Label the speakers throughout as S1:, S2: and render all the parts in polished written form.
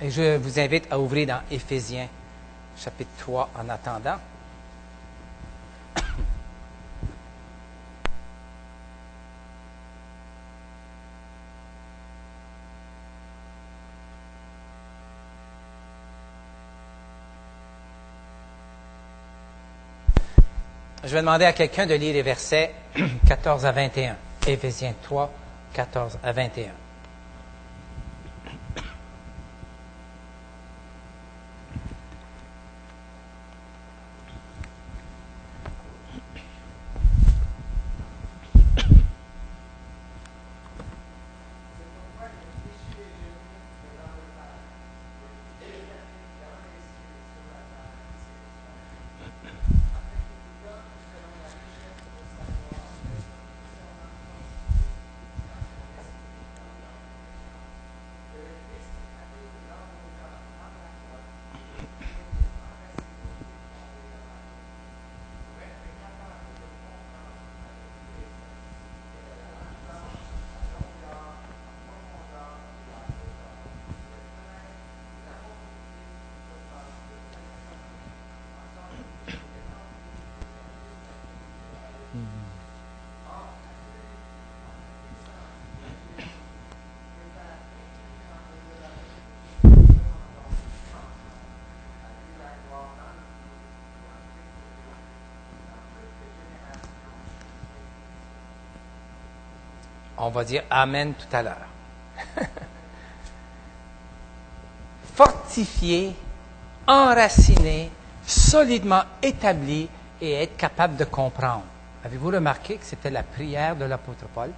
S1: Et je vous invite à ouvrir dans Éphésiens, chapitre 3, en attendant. Je vais demander à quelqu'un de lire les versets 14 à 21. Éphésiens 3, 14 à 21. On va dire Amen tout à l'heure. Fortifié, enraciné, solidement établi et être capable de comprendre. Avez-vous remarqué que c'était la prière de l'apôtre Paul?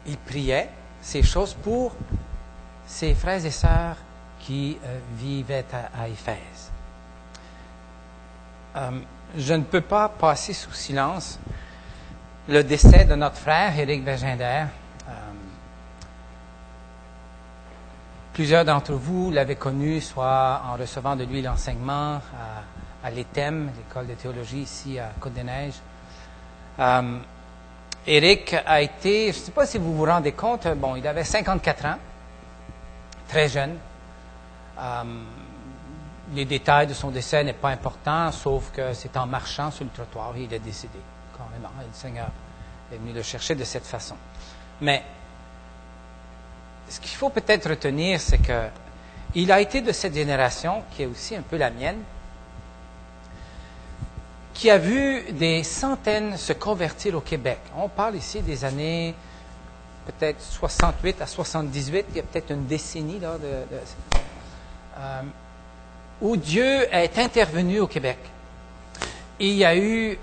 S1: Il priait ces choses pour ses frères et sœurs qui vivaient à Éphèse. Je ne peux pas passer sous silence le décès de notre frère, Éric Verginder. Plusieurs d'entre vous l'avaient connu, soit en recevant de lui l'enseignement à l'ETEM, l'école de théologie ici à Côte-des-Neiges. Éric a été, je ne sais pas si vous vous rendez compte, bon, il avait 54 ans, très jeune. Les détails de son décès n'est pas important, sauf que c'est en marchant sur le trottoir, il est décédé. Carrément, et le Seigneur est venu le chercher de cette façon. Mais ce qu'il faut peut-être retenir, c'est que il a été de cette génération, qui est aussi un peu la mienne, qui a vu des centaines se convertir au Québec. On parle ici des années peut-être 68 à 78, il y a peut-être une décennie là, où Dieu est intervenu au Québec. Et il y a eu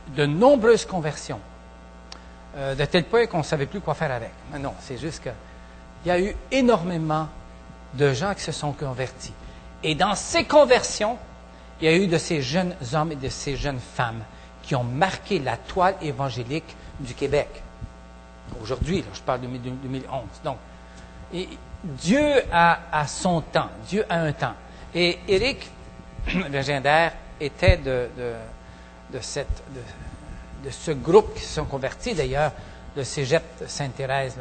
S1: de nombreuses conversions, de tel point qu'on ne savait plus quoi faire avec. Mais non, c'est juste qu'il y a eu énormément de gens qui se sont convertis. Et dans ces conversions, il y a eu de ces jeunes hommes et de ces jeunes femmes qui ont marqué la toile évangélique du Québec. Aujourd'hui, là, je parle de 2011. Donc, Dieu a son temps, Dieu a un temps. Et Éric Verginder était de ce groupe qui se sont convertis. D'ailleurs, le cégep Sainte-Thérèse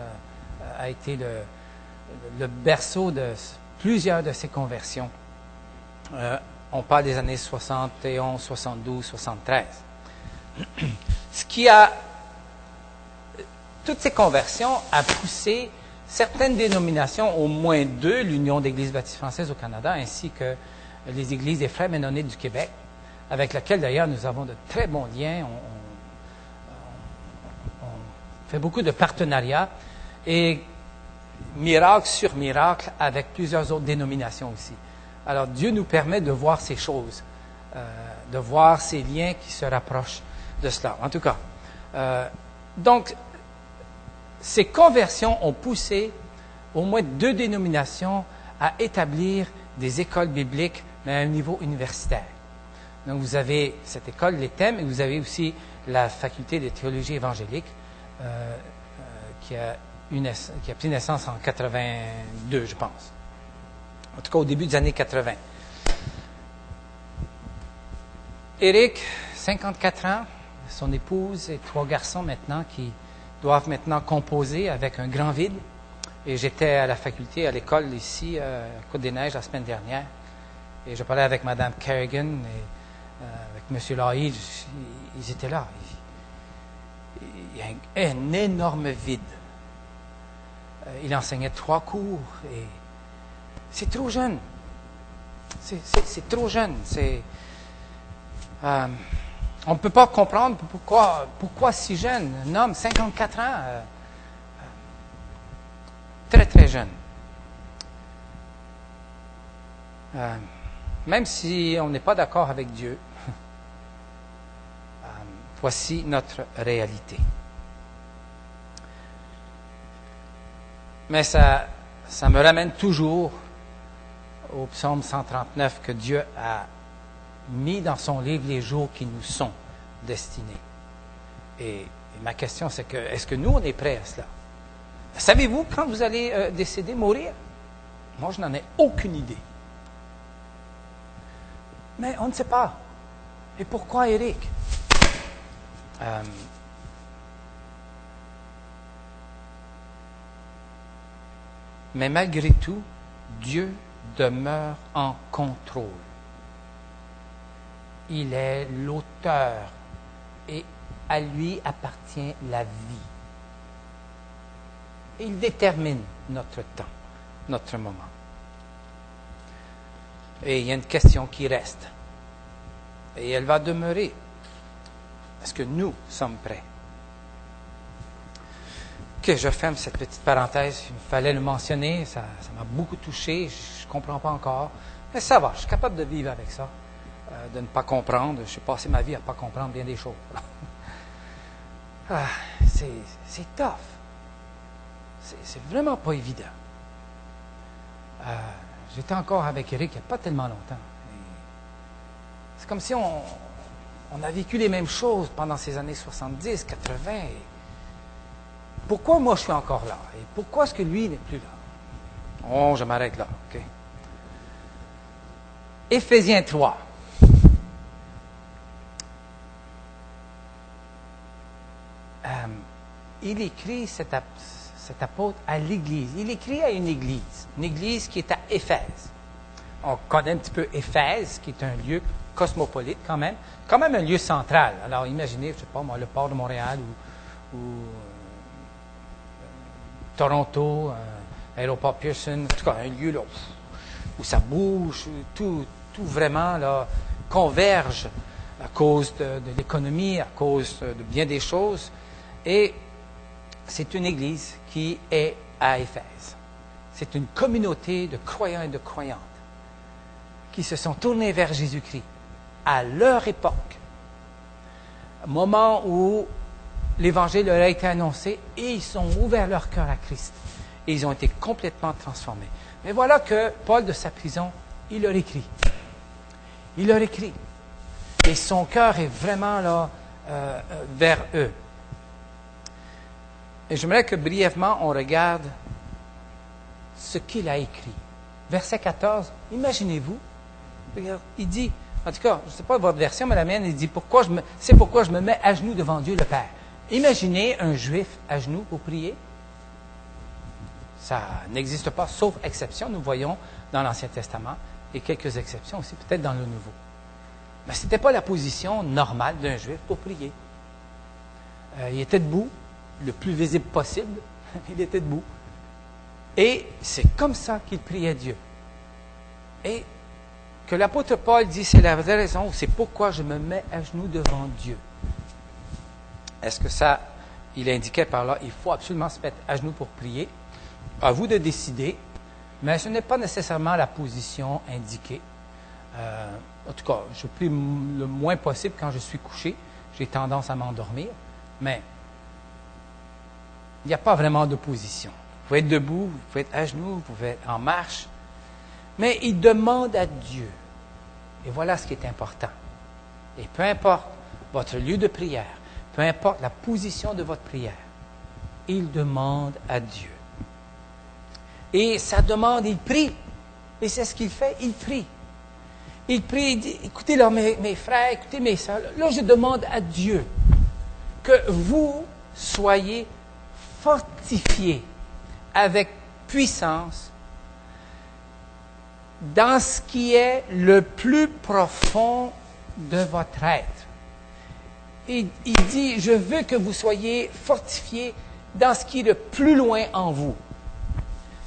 S1: a été le berceau de plusieurs de ces conversions. On parle des années 71, 72, 73. Toutes ces conversions a poussé certaines dénominations, au moins deux, l'Union d'Églises baptistes françaises au Canada, ainsi que les Églises des Frères Ménonites du Québec, avec laquelle d'ailleurs nous avons de très bons liens. On fait beaucoup de partenariats et miracle sur miracle avec plusieurs autres dénominations aussi. Alors Dieu nous permet de voir ces choses, de voir ces liens qui se rapprochent de cela. En tout cas, donc ces conversions ont poussé au moins deux dénominations à établir des écoles bibliques, mais à un niveau universitaire. Donc, vous avez cette école, l'ETEM, et vous avez aussi la faculté de théologie évangélique qui a pris naissance en 82, je pense. En tout cas, au début des années 80. Éric, 54 ans, son épouse et 3 garçons maintenant qui doivent maintenant composer avec un grand vide. Et j'étais à la faculté, à l'école ici, à Côte-des-Neiges, la semaine dernière. Et je parlais avec Mme Kerrigan et avec M. Laïd. Ils étaient là. Il y a un énorme vide. Il enseignait 3 cours. Et c'est trop jeune. C'est trop jeune. On ne peut pas comprendre pourquoi si jeune. Un homme, 54 ans, très très jeune. Même si on n'est pas d'accord avec Dieu, voici notre réalité. Mais ça me ramène toujours au psaume 139 que Dieu a mis dans son livre les jours qui nous sont destinés. Et ma question, c'est que, est-ce que nous, on est prêts à cela? Savez-vous quand vous allez décéder, mourir? Moi, je n'en ai aucune idée. Mais on ne sait pas. Et pourquoi, Éric? Mais malgré tout, Dieu demeure en contrôle. Il est l'auteur et à lui appartient la vie. Il détermine notre temps, notre moment. Et il y a une question qui reste. Et elle va demeurer. Est-ce que nous sommes prêts? Ok, je ferme cette petite parenthèse. Il fallait le mentionner. Ça m'a beaucoup touché. Je ne comprends pas encore. Mais ça va. Je suis capable de vivre avec ça. De ne pas comprendre. J'ai passé ma vie à ne pas comprendre bien des choses. C'est tough. C'est vraiment pas évident. J'étais encore avec Eric il n'y a pas tellement longtemps. C'est comme si on a vécu les mêmes choses pendant ces années 70, 80. Pourquoi moi je suis encore là? Et pourquoi est-ce que lui n'est plus là? Oh, je m'arrête là. OK. Éphésiens 3. Il écrit cet apôtre à l'Église. Il écrit à une Église qui est à Éphèse. On connaît un petit peu Éphèse, qui est un lieu cosmopolite quand même un lieu central. Alors imaginez, je ne sais pas moi, le port de Montréal ou Toronto, l'aéroport Pearson, en tout cas un lieu là, où ça bouge, tout vraiment là, converge à cause de l'économie, à cause de bien des choses. Et c'est une église qui est à Éphèse. C'est une communauté de croyants et de croyantes qui se sont tournés vers Jésus-Christ à leur époque, moment où l'Évangile leur a été annoncé et ils sont ouverts leur cœur à Christ. Et ils ont été complètement transformés. Mais voilà que Paul, de sa prison, il leur écrit. Il leur écrit. Et son cœur est vraiment là vers eux. Et j'aimerais que brièvement on regarde ce qu'il a écrit. Verset 14, imaginez-vous, il dit, en tout cas, je ne sais pas votre version, mais la mienne, il dit, c'est pourquoi je me mets à genoux devant Dieu le Père. Imaginez un juif à genoux pour prier. Ça n'existe pas, sauf exception, nous voyons dans l'Ancien Testament, et quelques exceptions aussi, peut-être dans le Nouveau. Mais ce n'était pas la position normale d'un juif pour prier. Il était debout, le plus visible possible, il était debout. Et c'est comme ça qu'il priait Dieu. Et que l'apôtre Paul dit, c'est la vraie raison, c'est pourquoi je me mets à genoux devant Dieu. Est-ce que ça, il indiquait par là, il faut absolument se mettre à genoux pour prier? À vous de décider, mais ce n'est pas nécessairement la position indiquée. En tout cas, je prie le moins possible quand je suis couché. J'ai tendance à m'endormir, mais il n'y a pas vraiment de position. Vous pouvez être debout, vous pouvez être à genoux, vous pouvez être en marche, mais il demande à Dieu. Et voilà ce qui est important. Et peu importe votre lieu de prière, peu importe la position de votre prière, il demande à Dieu. Et sa demande, il prie. Et c'est ce qu'il fait, il prie. Il prie, il dit, écoutez là mes frères, écoutez mes sœurs, là je demande à Dieu que vous soyez fortifiés avec puissance dans ce qui est le plus profond de votre être. Il dit, je veux que vous soyez fortifiés dans ce qui est le plus loin en vous.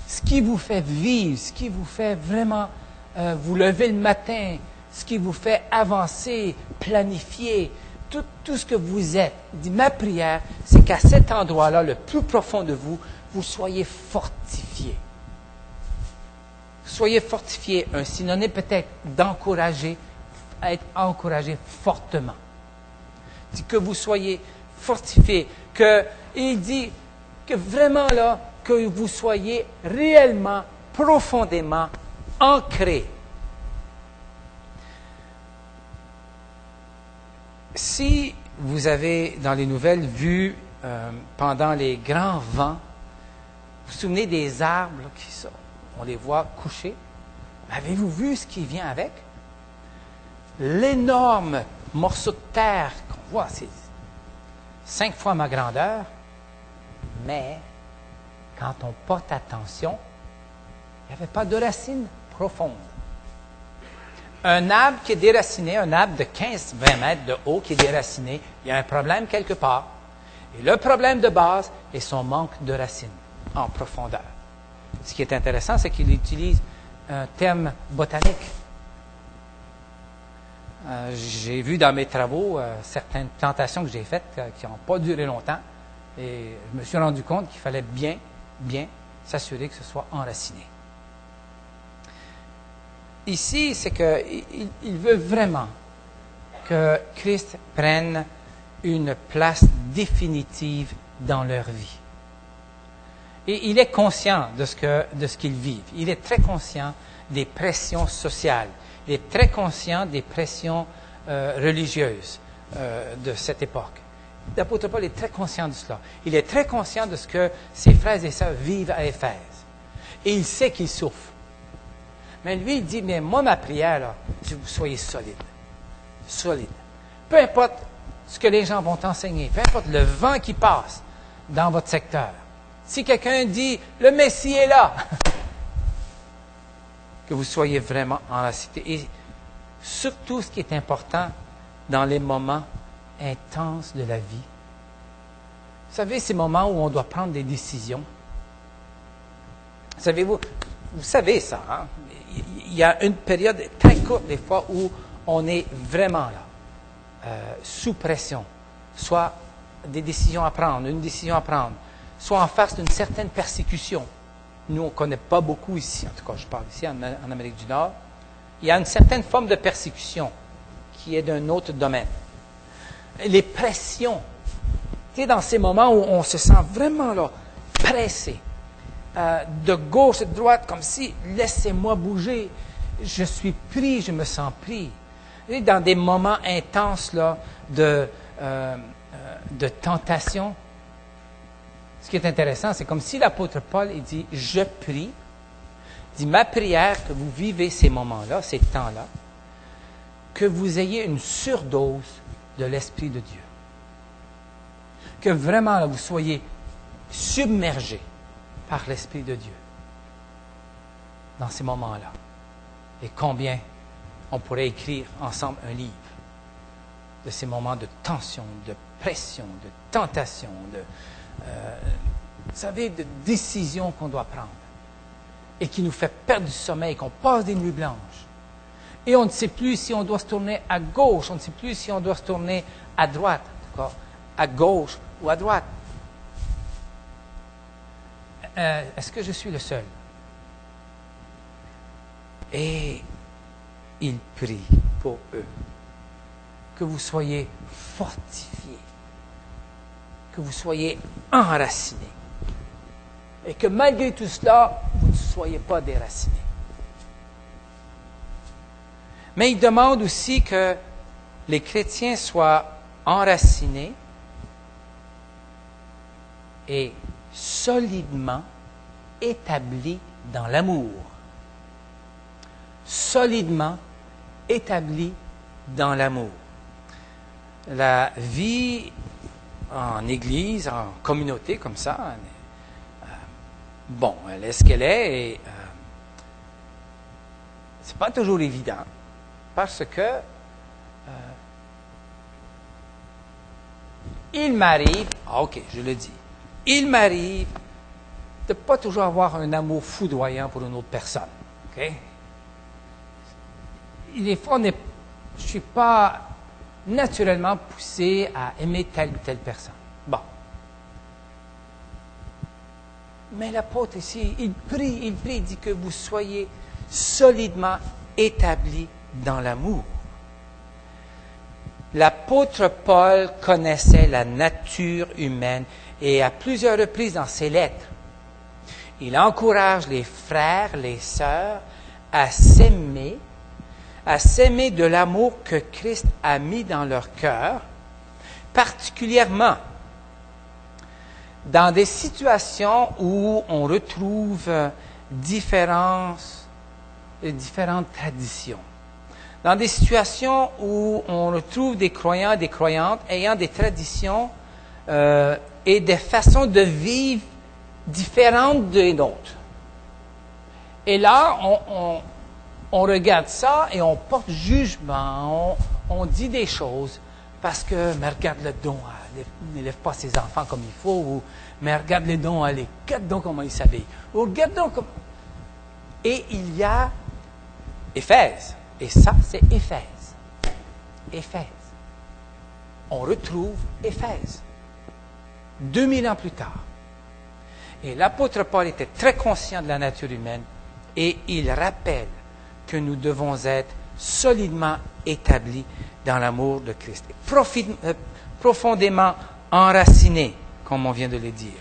S1: Ce qui vous fait vivre, ce qui vous fait vraiment vous lever le matin, ce qui vous fait avancer, planifier, tout ce que vous êtes. Il dit, ma prière, c'est qu'à cet endroit-là, le plus profond de vous, vous soyez fortifiés. Soyez fortifiés, un synonyme peut-être d'encourager, être encouragé fortement. Il dit que vous soyez fortifiés, il dit que vraiment là, que vous soyez réellement, profondément ancrés. Si vous avez, dans les nouvelles, vu pendant les grands vents, vous vous souvenez des arbres là, on les voit couchés. Avez-vous vu ce qui vient avec? L'énorme morceau de terre qu'on voit, c'est 5 fois ma grandeur, mais quand on porte attention, il n'y avait pas de racines profondes. Un arbre qui est déraciné, un arbre de 15-20 mètres de haut qui est déraciné, il y a un problème quelque part. Et le problème de base est son manque de racines en profondeur. Ce qui est intéressant, c'est qu'il utilise un terme botanique. J'ai vu dans mes travaux certaines plantations que j'ai faites qui n'ont pas duré longtemps et je me suis rendu compte qu'il fallait bien s'assurer que ce soit enraciné. Ici, c'est qu'il veut vraiment que Christ prenne une place définitive dans leur vie. Et il est conscient de ce qu'ils vivent. Il est très conscient des pressions sociales. Il est très conscient des pressions religieuses de cette époque. L'apôtre Paul est très conscient de cela. Il est très conscient de ce que ses frères et sœurs vivent à Éphèse. Et il sait qu'ils souffrent. Mais lui, il dit, mais moi, ma prière, là, c'est que vous soyez solide. Solide. Peu importe ce que les gens vont t'enseigner, peu importe le vent qui passe dans votre secteur. Si quelqu'un dit, le Messie est là, que vous soyez vraiment en la cité. Et surtout, ce qui est important dans les moments intenses de la vie. Vous savez, ces moments où on doit prendre des décisions. Savez-vous, vous savez ça, hein? Il y a une période très courte des fois où on est vraiment là, sous pression. Soit des décisions à prendre, une décision à prendre, soit en face d'une certaine persécution. Nous, on ne connaît pas beaucoup ici, en tout cas, je parle ici en Amérique du Nord. Il y a une certaine forme de persécution qui est d'un autre domaine. Les pressions. Tu sais, dans ces moments où on se sent vraiment là, pressé, de gauche et de droite, comme si, laissez-moi bouger, je suis pris, je me sens pris. Et dans des moments intenses là, de tentation, ce qui est intéressant, c'est comme si l'apôtre Paul il dit, je prie, il dit, ma prière que vous vivez ces moments-là, ces temps-là, que vous ayez une surdose de l'Esprit de Dieu. Que vraiment, là, vous soyez submergés par l'Esprit de Dieu dans ces moments-là. Et combien on pourrait écrire ensemble un livre de ces moments de tension, de pression, de tentation, vous savez, de décisions qu'on doit prendre et qui nous fait perdre du sommeil, qu'on passe des nuits blanches. Et on ne sait plus si on doit se tourner à gauche, on ne sait plus si on doit se tourner à droite, en tout cas, à gauche ou à droite. Est-ce que je suis le seul? Et il prie pour eux, que vous soyez fortifiés, que vous soyez enracinés, et que malgré tout cela, vous ne soyez pas déracinés. Mais il demande aussi que les chrétiens soient enracinés et solidement établis dans l'amour. Solidement établis dans l'amour. La vie en Église, en communauté comme ça, bon, elle est ce qu'elle est et c'est pas toujours évident parce que il m'arrive, ok, je le dis, il m'arrive de pas toujours avoir un amour foudroyant pour une autre personne, ok? Des fois, je suis pas naturellement poussé à aimer telle ou telle personne. Bon. Mais l'apôtre ici, il prie, il dit que vous soyez solidement établis dans l'amour. L'apôtre Paul connaissait la nature humaine et à plusieurs reprises dans ses lettres, il encourage les frères, les sœurs à s'aimer de l'amour que Christ a mis dans leur cœur, particulièrement dans des situations où on retrouve différentes traditions. Dans des situations où on retrouve des croyants et des croyantes ayant des traditions et des façons de vivre différentes des nôtres. Et là, on regarde ça et on porte jugement, on dit des choses parce que, mais regarde le don, elle n'élève pas ses enfants comme il faut, ou mais regarde les dons, regarde donc comment ils s'habillent, ou regarde donc comment... Et il y a Éphèse, et ça c'est Éphèse. Éphèse. On retrouve Éphèse, 2000 ans plus tard. Et l'apôtre Paul était très conscient de la nature humaine, et il rappelle que nous devons être solidement établis dans l'amour de Christ, profondément enracinés, comme on vient de le dire.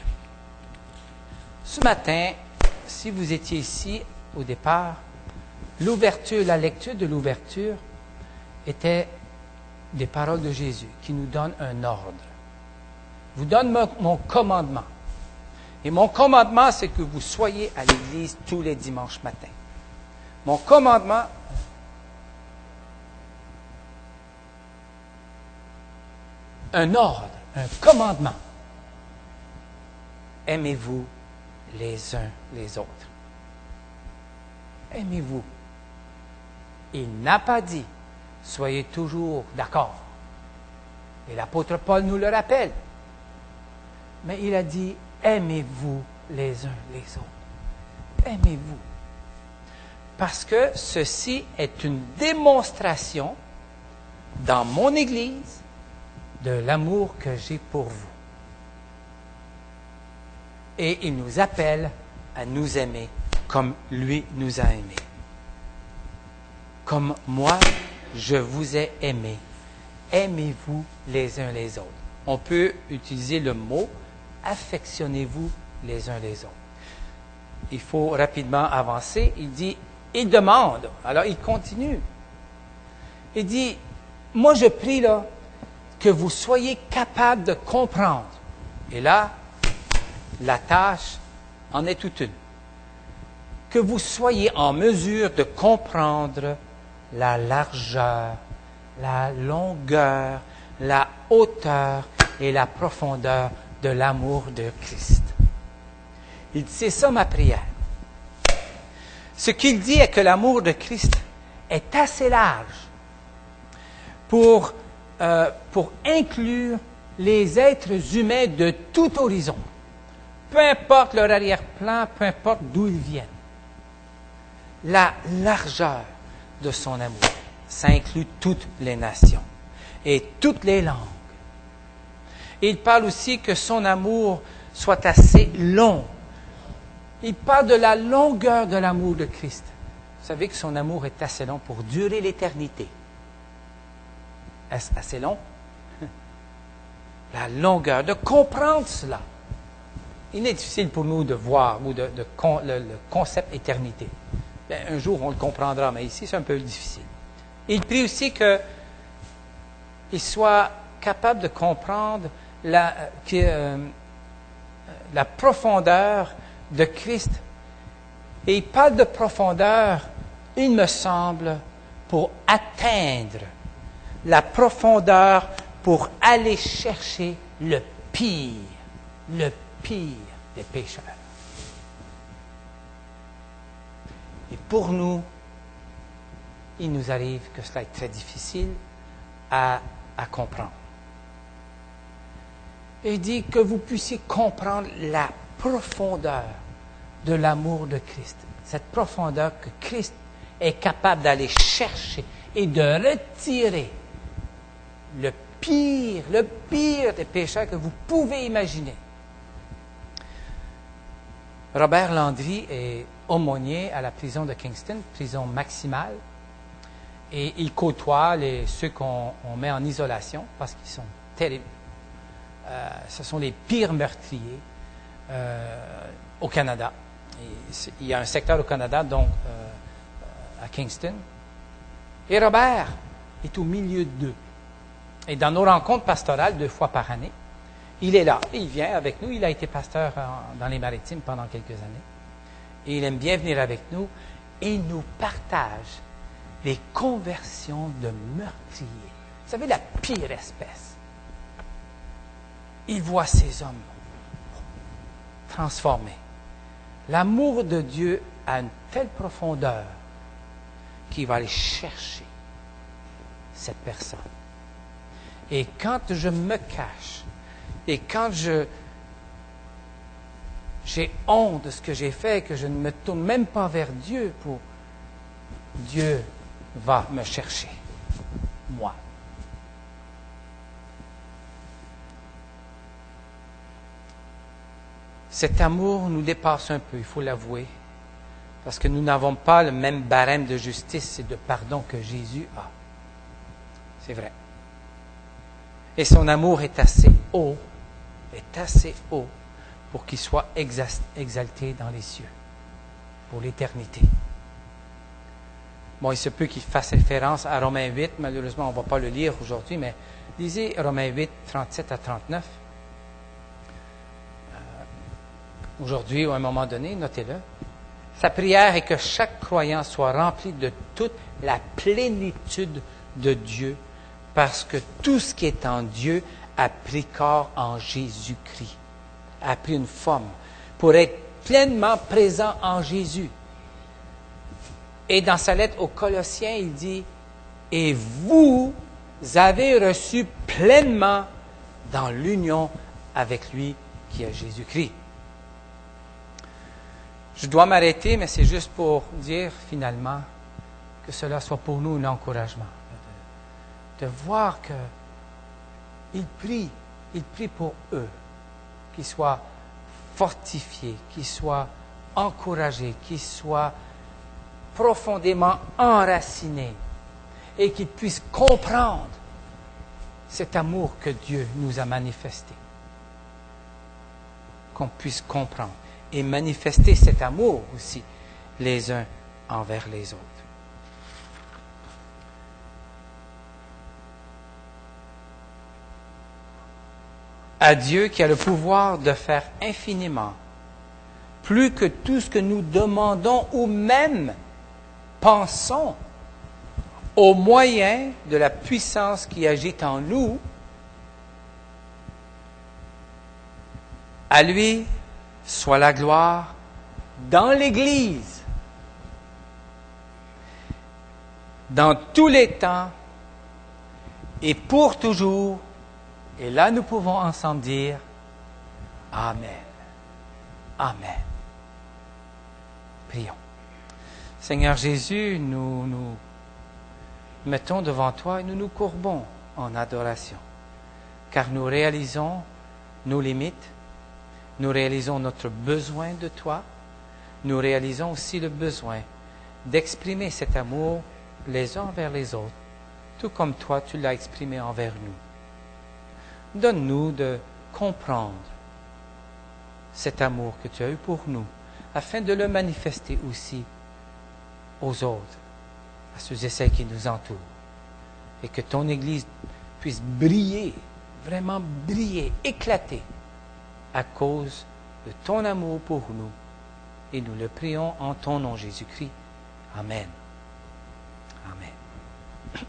S1: Ce matin, si vous étiez ici au départ, la lecture de l'ouverture était des paroles de Jésus qui nous donnent un ordre. Je vous donne mon commandement. Et mon commandement, c'est que vous soyez à l'église tous les dimanches matins. Mon commandement, un ordre, un commandement. Aimez-vous les uns les autres. Aimez-vous. Il n'a pas dit, soyez toujours d'accord. Et l'apôtre Paul nous le rappelle. Mais il a dit, aimez-vous les uns les autres. Aimez-vous. Parce que ceci est une démonstration dans mon Église de l'amour que j'ai pour vous. Et il nous appelle à nous aimer comme lui nous a aimés. Comme moi, je vous ai aimé. Aimez-vous les uns les autres. On peut utiliser le mot affectionnez-vous les uns les autres. Il faut rapidement avancer. Il demande, alors il continue. Il dit, moi je prie là, que vous soyez capables de comprendre. Et là, la tâche en est toute une. Que vous soyez en mesure de comprendre la largeur, la longueur, la hauteur et la profondeur de l'amour de Christ. Il dit, c'est ça ma prière. Ce qu'il dit est que l'amour de Christ est assez large pour inclure les êtres humains de tout horizon. Peu importe leur arrière-plan, peu importe d'où ils viennent. La largeur de son amour, ça inclut toutes les nations et toutes les langues. Et il parle aussi que son amour soit assez long. Il parle de la longueur de l'amour de Christ. Vous savez que son amour est assez long pour durer l'éternité. Est-ce assez long? La longueur, de comprendre cela. Il est difficile pour nous de voir ou le concept éternité. Bien, un jour, on le comprendra, mais ici, c'est un peu difficile. Il prie aussi qu'il soit capable de comprendre la profondeur de Christ. Et il parle de profondeur, il me semble, pour atteindre la profondeur, pour aller chercher le pire des pécheurs. pour nous, il nous arrive que cela est très difficile à comprendre. Et il dit que vous puissiez comprendre la profondeur de l'amour de Christ. Cette profondeur que Christ est capable d'aller chercher et de retirer le pire des pécheurs que vous pouvez imaginer. Robert Landry est aumônier à la prison de Kingston, prison maximale, et il côtoie ceux qu'on met en isolation parce qu'ils sont terribles. Ce sont les pires meurtriers au Canada. Et il y a un secteur au Canada, donc à Kingston. Et Robert est au milieu d'eux. Et dans nos rencontres pastorales, 2 fois par année, il est là. Il vient avec nous. Il a été pasteur dans les Maritimes pendant quelques années. Et il aime bien venir avec nous. Et il nous partage les conversions de meurtriers. Vous savez, la pire espèce. Il voit ces hommes transformés. L'amour de Dieu a une telle profondeur qu'il va aller chercher cette personne. Et quand je me cache, et quand j'ai honte de ce que j'ai fait, que je ne me tourne même pas vers Dieu, Dieu va me chercher, moi. Cet amour nous dépasse un peu, il faut l'avouer, parce que nous n'avons pas le même barème de justice et de pardon que Jésus a. C'est vrai. Et son amour est assez haut pour qu'il soit exalté dans les cieux, pour l'éternité. Bon, il se peut qu'il fasse référence à Romains 8, malheureusement on ne va pas le lire aujourd'hui, mais lisez Romains 8, 37 à 39. Aujourd'hui, ou à un moment donné, notez-le. Sa prière est que chaque croyant soit rempli de toute la plénitude de Dieu, parce que tout ce qui est en Dieu a pris corps en Jésus-Christ, a pris une forme, pour être pleinement présent en Jésus. Et dans sa lettre aux Colossiens, il dit, « Et vous avez reçu pleinement dans l'union avec lui qui est Jésus-Christ. » Je dois m'arrêter, mais c'est juste pour dire finalement que cela soit pour nous un encouragement. De voir qu'il prie pour eux, qu'ils soient fortifiés, qu'ils soient encouragés, qu'ils soient profondément enracinés et qu'ils puissent comprendre cet amour que Dieu nous a manifesté. Qu'on puisse comprendre et manifester cet amour aussi les uns envers les autres. À Dieu qui a le pouvoir de faire infiniment, plus que tout ce que nous demandons ou même pensons, au moyen de la puissance qui agit en nous, à lui soit la gloire dans l'Église, dans tous les temps et pour toujours. Et là, nous pouvons ensemble dire Amen. Amen. Prions. Seigneur Jésus, nous nous mettons devant toi et nous nous courbons en adoration, car nous réalisons nos limites, nous réalisons notre besoin de toi, nous réalisons aussi le besoin d'exprimer cet amour les uns envers les autres, tout comme toi tu l'as exprimé envers nous. Donne-nous de comprendre cet amour que tu as eu pour nous, afin de le manifester aussi aux autres, à ceux et celles qui nous entourent, et que ton Église puisse briller, vraiment briller, éclater, à cause de ton amour pour nous. Et nous le prions en ton nom, Jésus-Christ. Amen. Amen.